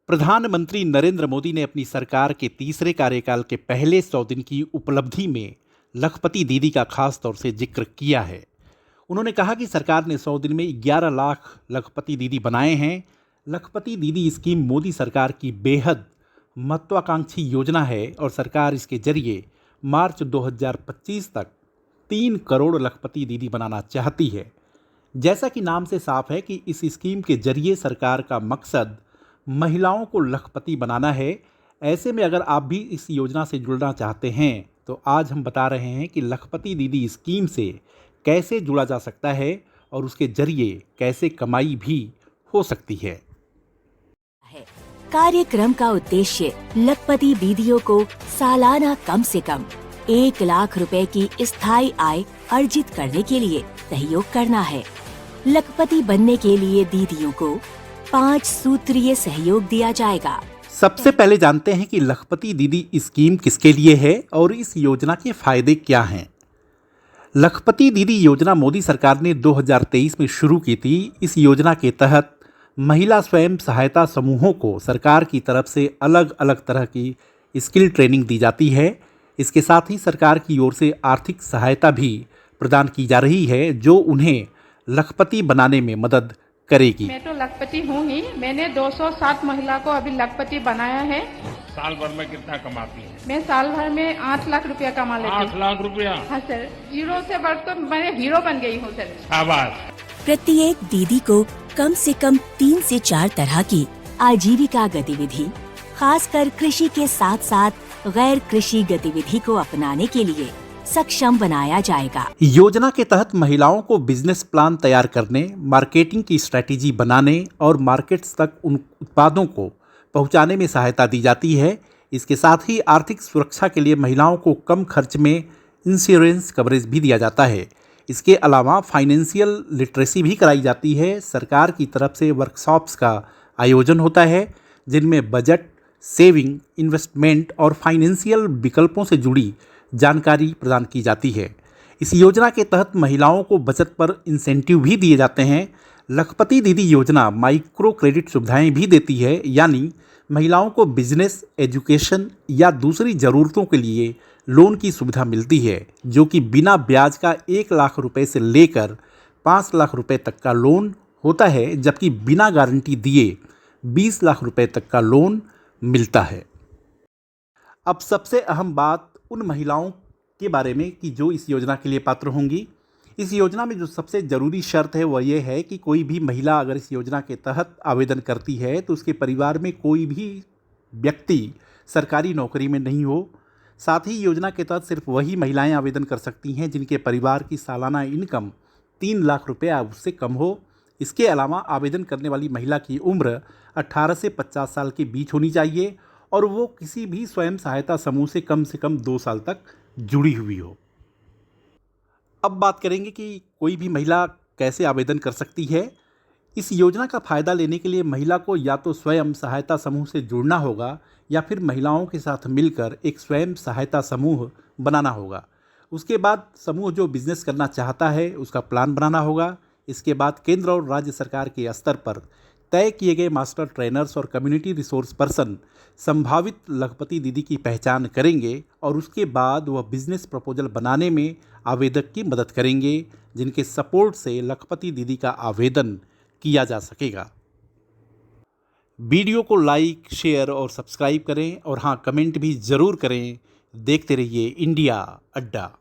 प्रधानमंत्री नरेंद्र मोदी ने अपनी सरकार के तीसरे कार्यकाल के पहले 100 दिन की उपलब्धि में लखपति दीदी का खास तौर से जिक्र किया है। उन्होंने कहा कि सरकार ने 100 दिन में 11 लाख लखपति दीदी बनाए हैं। लखपति दीदी स्कीम मोदी सरकार की बेहद महत्वाकांक्षी योजना है और सरकार इसके जरिए मार्च 2025 तक 3 करोड़ लखपति दीदी बनाना चाहती है। जैसा कि नाम से साफ है कि इस स्कीम के जरिए सरकार का मकसद महिलाओं को लखपति बनाना है। ऐसे में अगर आप भी इस योजना से जुड़ना चाहते हैं तो आज हम बता रहे हैं कि लखपति दीदी स्कीम से कैसे जुड़ा जा सकता है और उसके जरिए कैसे कमाई भी हो सकती है। कार्यक्रम का उद्देश्य लखपति दीदियों को सालाना कम से कम 1 लाख रुपए की स्थायी आय अर्जित करने के लिए सहयोग करना है। लखपति बनने के लिए दीदियों को 5 सूत्रीय सहयोग दिया जाएगा। सबसे पहले जानते हैं कि लखपति दीदी स्कीम किसके लिए है और इस योजना के फायदे क्या हैं। लखपति दीदी योजना मोदी सरकार ने 2023 में शुरू की थी। इस योजना के तहत महिला स्वयं सहायता समूहों को सरकार की तरफ से अलग अलग तरह की स्किल ट्रेनिंग दी जाती है। इसके साथ ही सरकार की ओर से आर्थिक सहायता भी प्रदान की जा रही है जो उन्हें लखपति बनाने में मदद करेगी। मैं तो लखपति हूँ ही। मैंने 207 महिला को अभी लखपति बनाया है। साल भर में कितना कमाती है? मैं साल भर में 8 लाख रुपया कमा लेती हूँ। 8 लाख रुपया? हाँ सर, जीरो से बढ़ तो मैं हीरो बन गई हूँ सर। शाबाश। प्रत्येक दीदी को कम से कम 3 से 4 तरह की आजीविका गतिविधि, खासकर कृषि के साथ साथ गैर कृषि गतिविधि को अपनाने के लिए सक्षम बनाया जाएगा। योजना के तहत महिलाओं को बिजनेस प्लान तैयार करने, मार्केटिंग की स्ट्रैटेजी बनाने और मार्केट्स तक उन उत्पादों को पहुंचाने में सहायता दी जाती है। इसके साथ ही आर्थिक सुरक्षा के लिए महिलाओं को कम खर्च में इंश्योरेंस कवरेज भी दिया जाता है। इसके अलावा फाइनेंशियल लिटरेसी भी कराई जाती है। सरकार की तरफ से वर्कशॉप्स का आयोजन होता है जिनमें बजट, सेविंग, इन्वेस्टमेंट और फाइनेंशियल विकल्पों से जुड़ी जानकारी प्रदान की जाती है। इस योजना के तहत महिलाओं को बचत पर इंसेंटिव भी दिए जाते हैं। लखपति दीदी योजना माइक्रो क्रेडिट सुविधाएं भी देती है, यानी महिलाओं को बिजनेस, एजुकेशन या दूसरी ज़रूरतों के लिए लोन की सुविधा मिलती है जो कि बिना ब्याज का 1 लाख रुपए से लेकर 5 लाख रुपए तक का लोन होता है, जबकि बिना गारंटी दिए 20 लाख रुपए तक का लोन मिलता है। अब सबसे अहम बात उन महिलाओं के बारे में कि जो इस योजना के लिए पात्र होंगी। इस योजना में जो सबसे ज़रूरी शर्त है वह ये है कि कोई भी महिला अगर इस योजना के तहत आवेदन करती है तो उसके परिवार में कोई भी व्यक्ति सरकारी नौकरी में नहीं हो। साथ ही योजना के तहत सिर्फ वही महिलाएं आवेदन कर सकती हैं जिनके परिवार की सालाना इनकम 3 लाख रुपये या उससे कम हो। इसके अलावा आवेदन करने वाली महिला की उम्र 18 से 50 साल के बीच होनी चाहिए और वो किसी भी स्वयं सहायता समूह से कम 2 साल तक जुड़ी हुई हो। अब बात करेंगे कि कोई भी महिला कैसे आवेदन कर सकती है। इस योजना का फ़ायदा लेने के लिए महिला को या तो स्वयं सहायता समूह से जुड़ना होगा या फिर महिलाओं के साथ मिलकर एक स्वयं सहायता समूह बनाना होगा। उसके बाद समूह जो बिजनेस करना चाहता है उसका प्लान बनाना होगा। इसके बाद केंद्र और राज्य सरकार के स्तर पर तय किए गए मास्टर ट्रेनर्स और कम्युनिटी रिसोर्स पर्सन संभावित लखपति दीदी की पहचान करेंगे और उसके बाद वह बिजनेस प्रपोजल बनाने में आवेदक की मदद करेंगे जिनके सपोर्ट से लखपति दीदी का आवेदन किया जा सकेगा। वीडियो को लाइक, शेयर और सब्सक्राइब करें और हाँ, कमेंट भी ज़रूर करें। देखते रहिए इंडिया अड्डा।